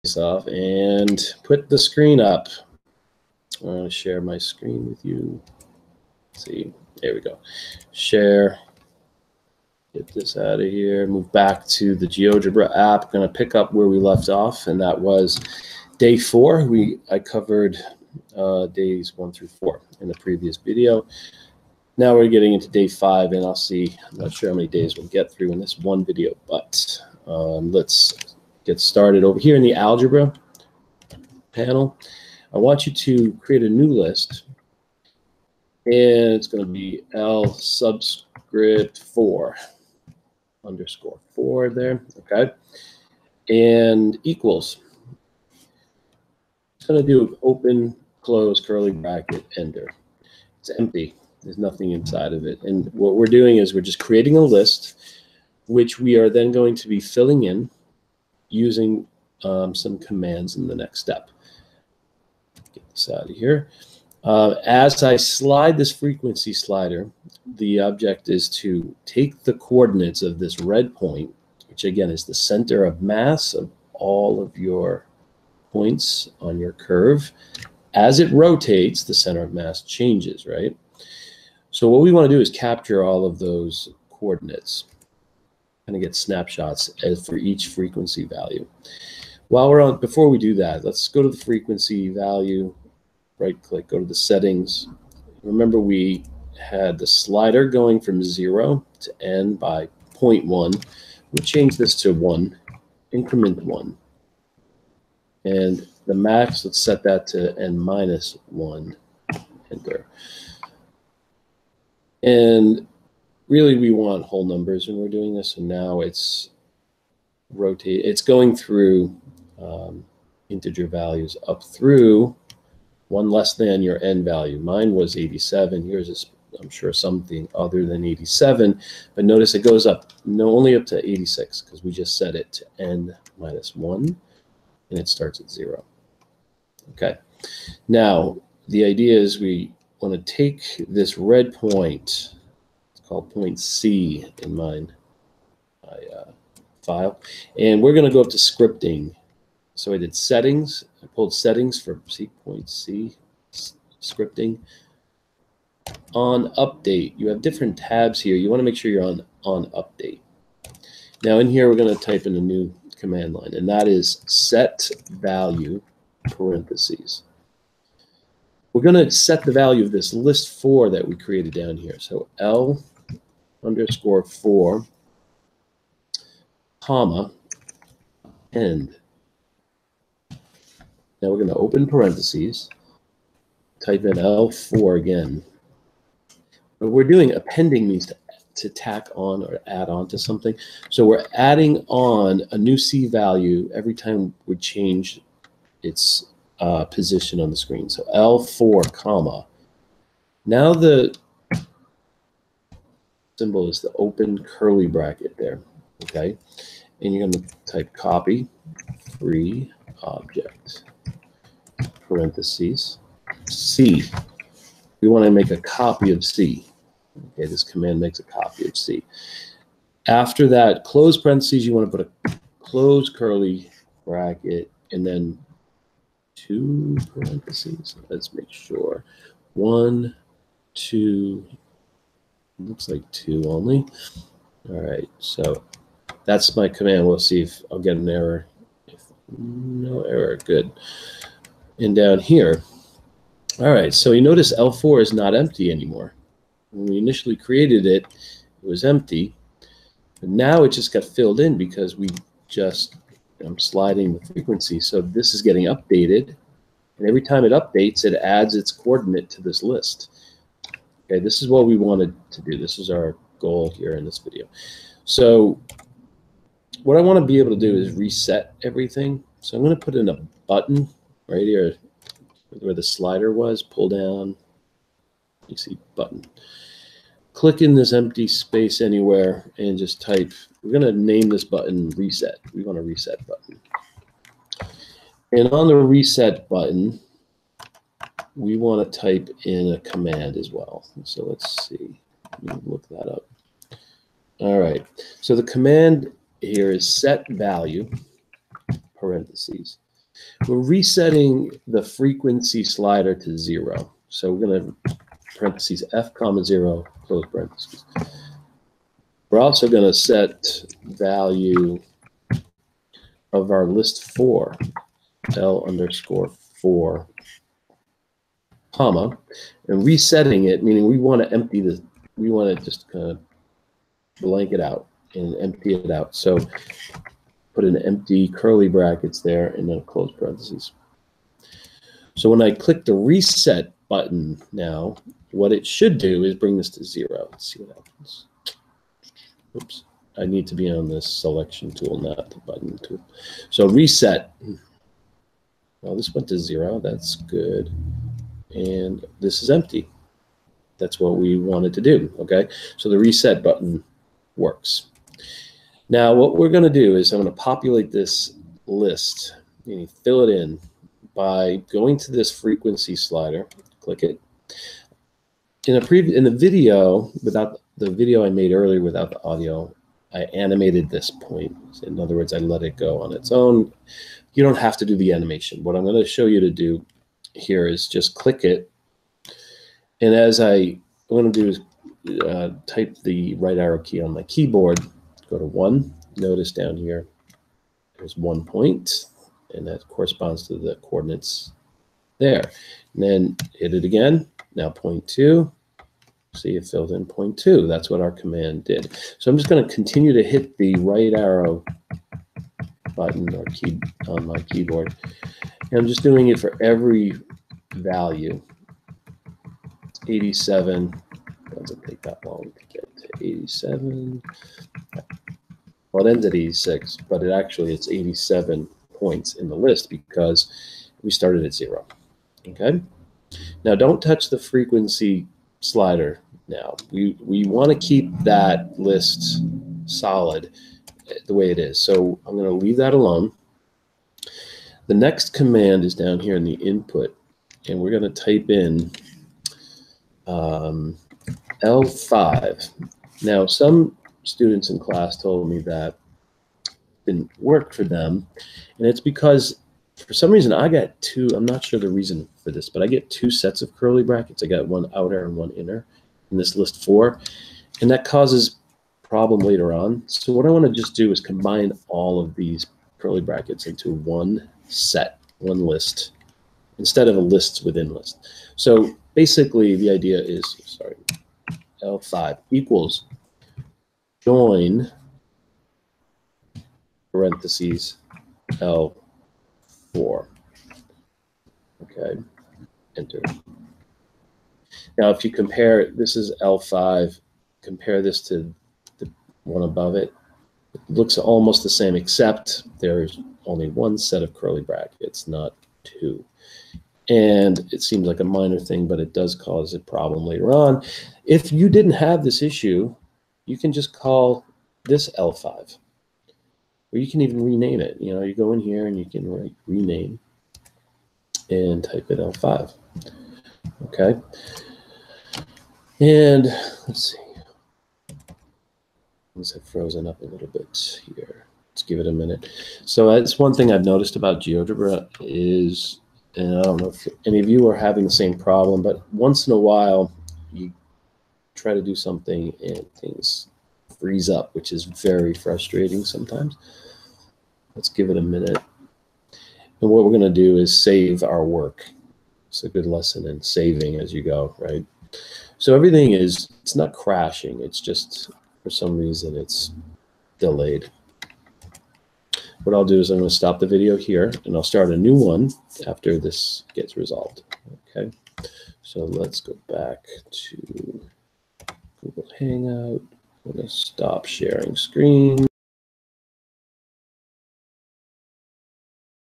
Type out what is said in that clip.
this off and put the screen up. I want to share my screen with you. Let's see, there we go. Share. Get this out of here. Move back to the GeoGebra app. Going to pick up where we left off, and that was day 4. I covered days 1 through 4 in the previous video. Now we're getting into day 5, and I'll see. I'm not sure how many days we'll get through in this one video, but let's get started over here in the algebra panel. I want you to create a new list, and it's going to be L subscript 4 underscore 4 there, okay, and equals. It's going to do open, close, curly bracket, enter. It's empty. There's nothing inside of it. And what we're doing is we're just creating a list, which we are then going to be filling in using some commands in the next step. Get this out of here. As I slide this frequency slider, the object is to take the coordinates of this red point, which again is the center of mass of all of your points on your curve. As it rotates, the center of mass changes, right? So what we want to do is capture all of those coordinates, kind of get snapshots for each frequency value. Before we do that, let's go to the frequency value. Right click, go to the settings. Remember, we had the slider going from 0 to n by 0.1. We'll change this to 1, increment 1. And the max, let's set that to n minus 1, enter. And really we want whole numbers when we're doing this, and now it's going through integer values up through 1 less than your n value. Mine was 87. Yours is, I'm sure, something other than 87. But notice it goes up, only up to 86, because we just set it to n minus 1, and it starts at 0. Okay. Now, the idea is we want to take this red point, it's called point C in my file, and we're going to go up to scripting. So I did settings. I pulled settings for point C, scripting. On update, you have different tabs here. You want to make sure you're on update. Now in here, we're going to type in a new command line, and that is set value parentheses. We're going to set the value of this list 4 that we created down here. So L underscore 4, comma, end. Now we're going to open parentheses, type in L4 again. What we're doing, appending means to tack on or add on to something. So we're adding on a new C value every time we change its position on the screen. So L4, comma. Now the symbol is the open curly bracket there, okay? And you're going to type copy free object, parentheses, C. We want to make a copy of C. Okay, this command makes a copy of C. After that, close parentheses, you want to put a close curly bracket, and then 2 parentheses. Let's make sure. 1, 2, looks like 2 only. All right, so that's my command. We'll see if I'll get an error. No error, good. And down here, all right, so you notice L4 is not empty anymore. When we initially created it, it was empty. But now it just got filled in because I'm sliding the frequency. So this is getting updated. And every time it updates, it adds its coordinate to this list. Okay, this is what we wanted to do. This is our goal here in this video. So what I want to be able to do is reset everything. So I'm going to put in a button right here where the slider was, pull down, you see button. Click in this empty space anywhere and just type, we're going to name this button reset. We want a reset button. And on the reset button, we want to type in a command as well. So let's see, let me look that up. All right, so the command here is set value, parentheses, We're resetting the frequency slider to 0. So we're going to parentheses f comma 0, close parentheses. We're also going to set value of our list 4, L underscore 4, comma, and resetting it, meaning we want to empty this, we want to just kind of blank it out and empty it out. So put an empty curly brackets there and then close parentheses. So when I click the reset button now, what it should do is bring this to 0. Let's see what happens. Oops, I need to be on this selection tool, not the button tool. So reset. Well, this went to 0. That's good. And this is empty. That's what we wanted to do, okay? So the reset button works. Now what we're going to do is I'm going to populate this list, meaning fill it in, by going to this frequency slider, click it. In the video, without the video I made earlier without the audio, I animated this point. In other words, I let it go on its own. You don't have to do the animation. What I'm going to show you to do here is just click it. And as what I'm going to do is type the right arrow key on my keyboard, go to 1. Notice down here, there's 1 point, and that corresponds to the coordinates there. And then hit it again. Now 0.2. See, it filled in 0.2. That's what our command did. So I'm just going to continue to hit the right arrow button or key on my keyboard. And I'm just doing it for every value. 87. It doesn't take that long to get to 87. Well, it ends at 86, but it's 87 points in the list because we started at 0. Okay. Now don't touch the frequency slider now. We want to keep that list solid the way it is. So I'm going to leave that alone. The next command is down here in the input, and we're going to type in L5. Now some students in class told me that didn't work for them, and it's because for some reason I got two, I'm not sure the reason for this, but I get 2 sets of curly brackets. I got one outer and one inner in this list 4, and that causes problem later on. So what I want to just do is combine all of these curly brackets into one set, one list, instead of a list within list. So basically the idea is, L5 equals join parentheses L4. Okay, enter. Now if you compare, this is L5, compare this to the one above it, it looks almost the same, except there's only 1 set of curly brackets, not 2. And it seems like a minor thing, but it does cause a problem later on. If you didn't have this issue, you can just call this L5. Or you can even rename it. You know, you go in here and you can write rename and type it L5. Okay. And let's see. Things have frozen up a little bit here. Let's give it a minute. So that's one thing I've noticed about GeoGebra is, and I don't know if any of you are having the same problem, but once in a while you try to do something and things freeze up, which is very frustrating sometimes. Let's give it a minute. And what we're going to do is save our work. It's a good lesson in saving as you go, right? So everything is, it's not crashing. It's just, for some reason, it's delayed. What I'll do is I'm going to stop the video here, and I'll start a new one after this gets resolved. Okay, so let's go back to Google Hangout. I'm going to stop sharing screen.